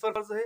فرض ہے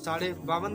52.5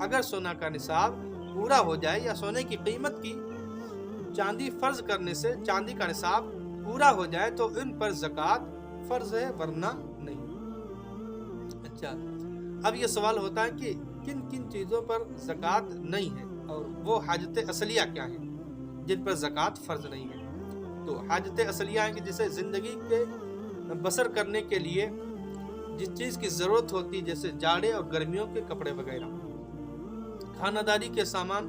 اگر سونا کا نصاب پورا ہو جائے یا سونے کی قیمت کی چاندی فرض کرنے سے چاندی کا نصاب پورا ہو جائے تو ان پر زکوٰۃ فرض ہے، ورنہ نہیں۔ اچھا، اب یہ سوال ہوتا ہے کہ کن کن چیزوں پر زکوٰۃ نہیں ہے، اور وہ حاجت اصلیہ کیا ہیں جن پر زکوٰۃ فرض نہیں ہے؟ تو حاجت اصلیہ ہیں کہ جسے زندگی کے بسر کرنے کے لیے جس چیز کی ضرورت ہوتی، جیسے جاڑے اور گرمیوں کے کپڑے وغیرہ، خانہ داری کے سامان،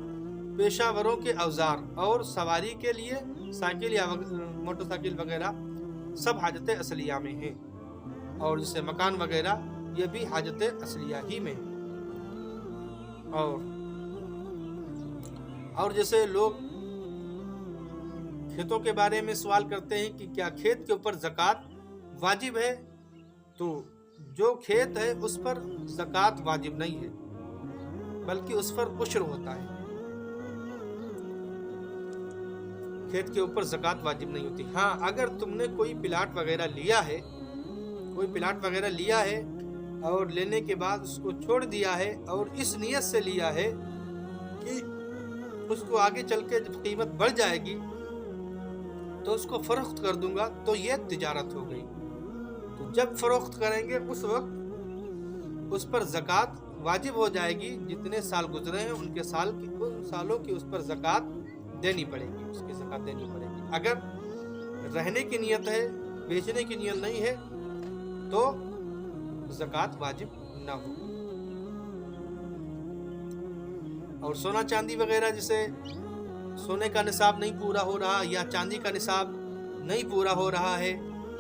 پیشہ وروں کے اوزار، اور سواری کے لیے سائیکل یا موٹر سائیکل وغیرہ، سب حاجت اصلیہ میں ہیں۔ اور جیسے مکان وغیرہ، یہ بھی حاجت اصلیہ ہی میں ہیں۔ اور جیسے لوگ کھیتوں کے بارے میں سوال کرتے ہیں کہ کیا کھیت کے اوپر زکوٰۃ واجب ہے؟ تو جو کھیت ہے اس پر زکوٰۃ واجب نہیں ہے، بلکہ اس پر عشر ہوتا ہے۔ کھیت کے اوپر زکوٰۃ واجب نہیں ہوتی۔ ہاں، اگر تم نے کوئی پلاٹ وغیرہ لیا ہے اور لینے کے بعد اس کو چھوڑ دیا ہے اور اس نیت سے لیا ہے کہ اس کو آگے چل کے جب قیمت بڑھ جائے گی تو اس کو فروخت کر دوں گا، تو یہ تجارت ہو گئی۔ تو جب فروخت کریں گے اس وقت اس پر زکوٰۃ واجب ہو جائے گی۔ جتنے سال گزرے ہیں ان سالوں کی اس پر زکوٰۃ دینی پڑے گی، اس کی زکوٰۃ دینی پڑے گی۔ اگر رہنے کی نیت ہے، بیچنے کی نیت نہیں ہے، تو زکوٰۃ واجب نہ ہو۔ اور سونا چاندی وغیرہ، جسے سونے کا نصاب نہیں پورا ہو رہا یا چاندی کا نصاب نہیں پورا ہو رہا ہے،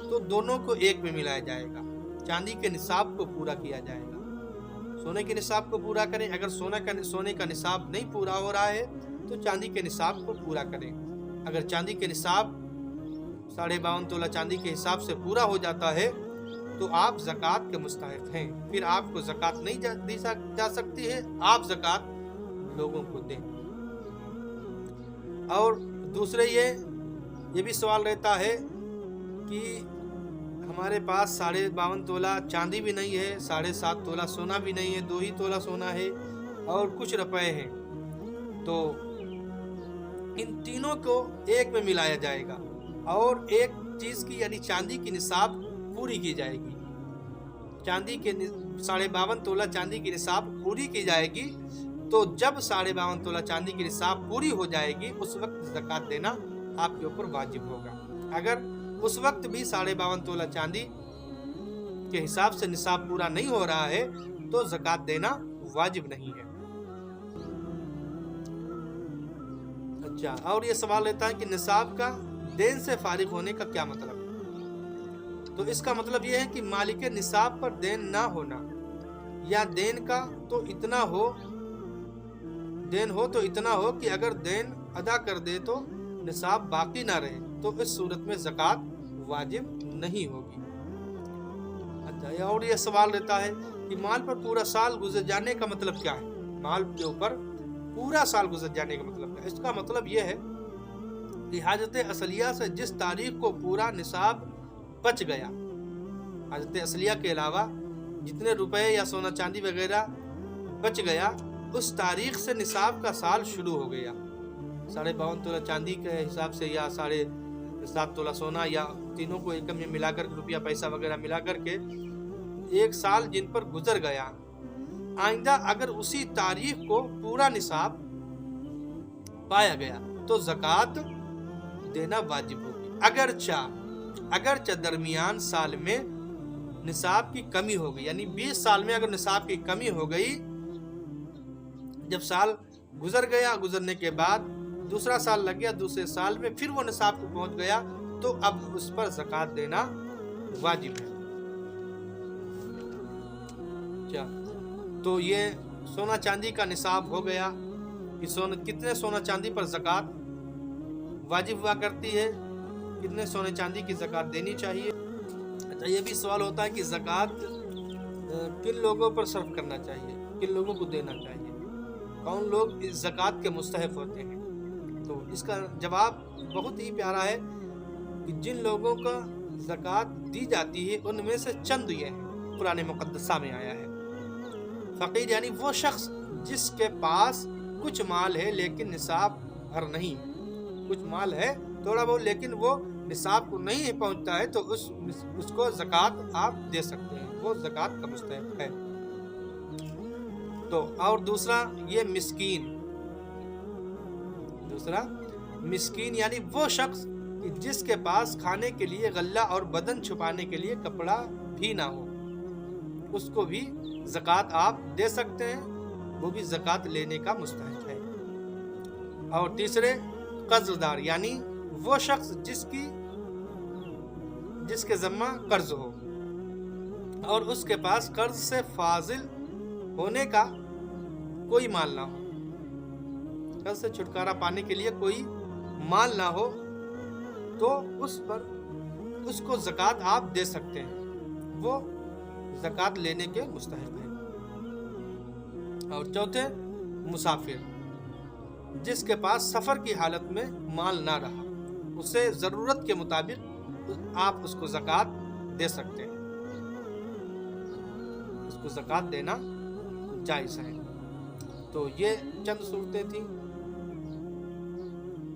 تو دونوں کو ایک میں ملایا جائے گا۔ چاندی کے نصاب کو پورا کیا جائے گا، سونے کے نصاب کو پورا کریں۔ اگر سونے کا نصاب نہیں پورا ہو رہا ہے تو چاندی کے نصاب کو پورا کریں۔ اگر چاندی کے نصاب 52.5 تولہ چاندی کے حساب سے پورا ہو جاتا ہے تو آپ زکوٰۃ کے مستحق ہیں، پھر آپ کو زکوٰۃ نہیں دی جا سکتی ہے، آپ زکوٰۃ لوگوں کو دیں۔ اور دوسرے یہ بھی سوال رہتا ہے کہ ہمارے پاس 52.5 تولہ چاندی بھی نہیں ہے، 7.5 تولہ سونا بھی نہیں ہے، 2 ہی تولہ سونا ہے اور کچھ روپے ہیں، تو ان تینوں کو ایک میں ملایا جائے گا اور ایک چیز کی یعنی چاندی کی نصاب پوری کی جائے گی۔ چاندی کے 52.5 تولہ چاندی کی نصاب پوری کی جائے گی، تو جب 52.5 تولہ چاندی کی نصاب پوری ہو جائے گی اس وقت زکوٰۃ دینا آپ کے اوپر واجب ہوگا۔ اگر اس وقت بھی 52.5 تولہ چاندی کے حساب سے نصاب پورا نہیں ہو رہا ہے تو زکوٰۃ دینا واجب نہیں ہے۔ اچھا، اور یہ سوال رہتا ہے کہ نصاب کا دین سے فارغ ہونے کا کیا مطلب ہے؟ تو اس کا مطلب یہ ہے کہ مالک نصاب پر دین نہ ہونا، یا دین تو اتنا ہو کہ اگر دین ادا کر دے تو نصاب باقی نہ رہے، تو اس صورت میں زکوٰۃ واجب نہیں ہوگی۔ اچھا، اور یہ سوال رہتا ہے کہ مال پر پورا سال گزر جانے کا مطلب کیا ہے؟ مال کے اوپر پورا سال گزر جانے کا مطلب کیا ہے؟ اس کا مطلب یہ ہے کہ حاجت اصلیہ سے جس تاریخ کو پورا نصاب بچ گیا، حاجت اصلیہ کے علاوہ جتنے روپے یا سونا چاندی وغیرہ بچ گیا، اس تاریخ سے نصاب کا سال شروع ہو گیا۔ 52.5 تولہ چاندی کے حساب سے یا 7.5 تولہ سونا، یا تینوں کو ایک میں ملا کر روپیہ پیسہ وغیرہ ملا کر کے ایک سال جن پر گزر گیا، آئندہ اگر اسی تاریخ کو پورا نصاب پایا گیا تو زکوٰۃ دینا واجب ہوگی۔ اگرچہ درمیان سال میں نصاب کی کمی ہو گئی، یعنی 20 سال میں اگر نصاب کی کمی ہو گئی، جب سال گزر گیا، گزرنے کے بعد دوسرا سال لگ گیا، دوسرے سال میں پھر وہ نصاب کو پہنچ گیا، تو اب اس پر زکوٰۃ دینا واجب ہے۔ تو یہ سونا چاندی کا نصاب ہو گیا کہ کتنے سونا چاندی پر زکوٰۃ واجب ہوا کرتی ہے، کتنے سونے چاندی کی زکوٰۃ دینی چاہیے۔ اچھا، یہ بھی سوال ہوتا ہے کہ زکوٰۃ کن لوگوں پر صرف کرنا چاہیے، کن لوگوں کو دینا چاہیے، کون لوگ اس زکوٰۃ کے مستحق ہوتے ہیں؟ تو اس کا جواب بہت ہی پیارا ہے کہ جن لوگوں کا زکوٰۃ دی جاتی ہے ان میں سے چند یہ ہیں، قرآن مقدسہ میں آیا ہے۔ فقیر یعنی وہ شخص جس کے پاس کچھ مال ہے لیکن نصاب بھر نہیں، کچھ مال ہے تھوڑا بہت لیکن وہ نصاب کو نہیں پہنچتا ہے، تو اس کو زکوٰۃ آپ دے سکتے ہیں، وہ زکوٰۃ کا مستحق ہے۔ تو اور دوسرا یہ مسکین یعنی وہ شخص جس کے پاس کھانے کے لیے غلہ اور بدن چھپانے کے لیے کپڑا بھی نہ ہو، اس کو بھی زکوٰۃ آپ دے سکتے ہیں، وہ بھی زکوٰۃ لینے کا مستحق ہے۔ اور تیسرے قرض دار یعنی وہ شخص جس کے ذمہ قرض ہو اور اس کے پاس قرض سے فاضل ہونے کا کوئی مال نہ ہو، قرض سے چھٹکارا پانے کے لیے کوئی مال نہ ہو، تو اس کو زکوٰۃ آپ دے سکتے ہیں، وہ زکوٰۃ لینے کے مستحق ہے۔ اور چوتھے مسافر، جس کے پاس سفر کی حالت میں مال نہ رہا، اسے ضرورت کے مطابق آپ اس کو زکوٰۃ دے سکتے ہیں، اس کو زکوٰۃ دینا جائز ہے۔ تو یہ چند صورتیں تھیں۔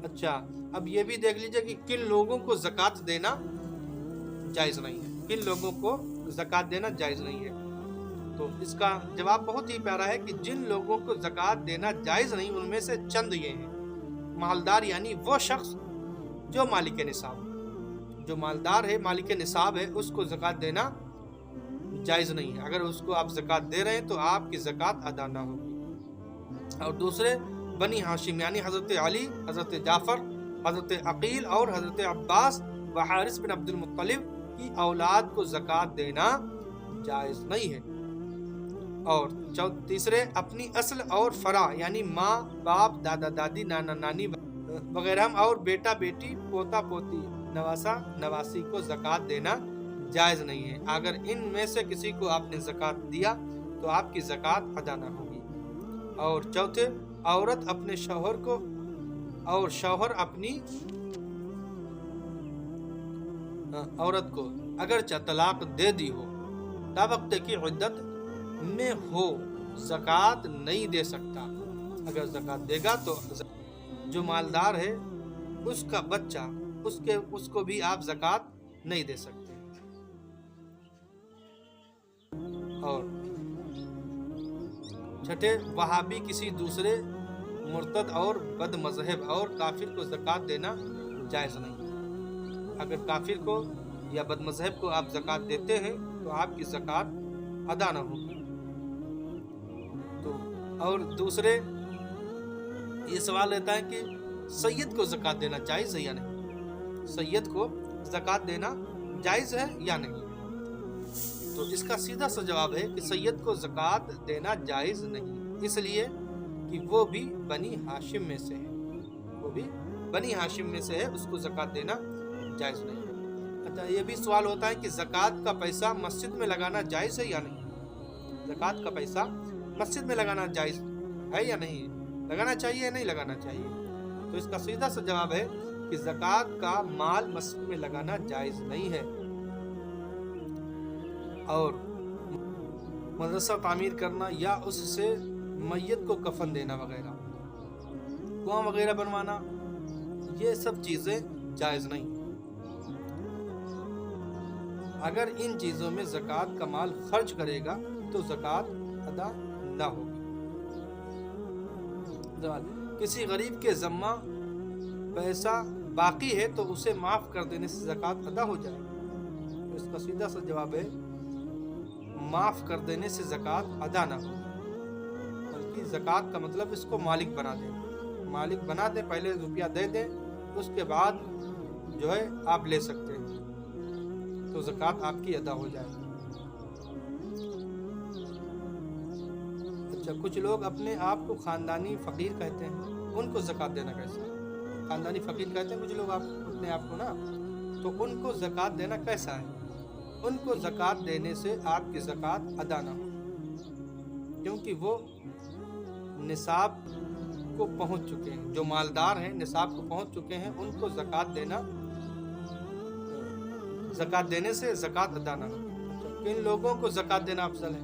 اچھا، اب یہ بھی دیکھ لیجئے کہ کن لوگوں کو زکوٰۃ دینا جائز نہیں ہے، کن لوگوں کو زکوٰۃ دینا جائز نہیں ہے۔ تو اس کا جواب بہت ہی پیارا ہے کہ جن لوگوں کو زکوٰۃ دینا جائز نہیں، ان میں سے چند یہ ہیں۔ مالدار یعنی وہ شخص جو مالک نصاب، جو مالدار ہے، مالک نصاب ہے، اس کو زکوٰۃ دینا جائز نہیں ہے۔ اگر اس کو آپ زکوٰۃ دے رہے ہیں تو آپ کی زکوٰۃ ادا نہ ہوگی۔ اور دوسرے بنی ہاشم یعنی حضرت علی، حضرت جعفر، حضرت عقیل اور حضرت عباس و حارث بن عبد المطلب کی اولاد کو زکوٰۃ دینا جائز نہیں ہے۔ اور تیسرے اپنی اصل اور فرع یعنی ماں باپ، دادا دادی، نانا نانی وغیرہ اور بیٹا بیٹی، پوتا پوتی، نواسا نواسی کو زکوٰۃ دینا جائز نہیں ہے۔ اگر ان میں سے کسی کو آپ نے زکوٰۃ دیا تو آپ کی زکوٰۃ ادا نہ ہوگی۔ اور چوتھے عورت اپنے شوہر کو اور شوہر اپنی عورت کو اگرچہ طلاق دے دی ہو، تا وقت کی عدت میں ہو، زکوٰۃ نہیں دے سکتا۔ اگر زکوٰۃ دے گا تو جو مالدار ہے اس کا بچہ، اس کو بھی آپ زکوٰۃ نہیں دے سکتے۔ اور چھٹے وہابی کسی دوسرے مرتد اور بد مذہب اور کافر کو زکوٰۃ دینا جائز نہیں۔ اگر کافر کو یا بد مذہب کو آپ زکوٰۃ دیتے ہیں تو آپ کی زکوٰۃ ادا نہ ہوگی۔ تو اور دوسرے یہ سوال رہتا ہے کہ سید کو زکوٰۃ دینا جائز ہے یا نہیں، سید کو زکوٰۃ دینا جائز ہے یا نہیں؟ تو اس کا سیدھا سا جواب ہے کہ سید کو زکوٰۃ دینا جائز نہیں، اس لیے کہ وہ بھی بنی ہاشم میں سے ہے، وہ بھی بنی ہاشم میں سے ہے، اس کو زکوٰۃ دینا جائز نہیں ہے۔ اچھا، یہ بھی سوال ہوتا ہے کہ زکوٰۃ کا پیسہ مسجد میں لگانا جائز ہے یا نہیں؟ زکوٰۃ کا پیسہ مسجد میں لگانا جائز ہے یا نہیں، لگانا چاہیے یا نہیں لگانا چاہیے؟ تو اس کا سیدھا سا جواب ہے کہ زکوٰۃ کا مال مسجد میں لگانا جائز نہیں ہے۔ اور مدرسہ تعمیر کرنا یا اس سے میت کو کفن دینا وغیرہ، کنواں وغیرہ بنوانا، یہ سب چیزیں جائز نہیں۔ اگر ان چیزوں میں زکوٰۃ کا مال خرچ کرے گا تو زکوٰۃ ادا نہ ہوگی۔ کسی غریب کے ذمہ پیسہ باقی ہے تو اسے معاف کر دینے سے زکوٰۃ ادا ہو جائے گی۔ اس کا سیدھا سا جواب ہے معاف کر دینے سے زکوٰۃ ادا نہ ہو، بلکہ زکوٰۃ کا مطلب اس کو مالک بنا دیں، مالک بنا دیں، پہلے روپیہ دے دیں، اس کے بعد جو ہے آپ لے سکتے ہیں، تو زکوٰۃ آپ کی ادا ہو جائے گی۔ اچھا، کچھ لوگ اپنے آپ کو خاندانی فقیر کہتے ہیں، ان کو زکوٰۃ دینا کیسا ہے؟ خاندانی فقیر کہتے ہیں کچھ لوگ اپنے آپ کو نا، تو ان کو زکوٰۃ دینا کیسا ہے؟ ان کو زکوٰۃ دینے سے آپ کی زکوٰۃ ادا نہ ہو، کیونکہ وہ نصاب کو پہنچ چکے ہیں، جو مالدار ہیں نصاب کو پہنچ چکے ہیں، ان کو زکوٰۃ دینے سے زکوٰۃ ادا نہ ہو۔ کن لوگوں کو زکوٰۃ دینا افضل ہے؟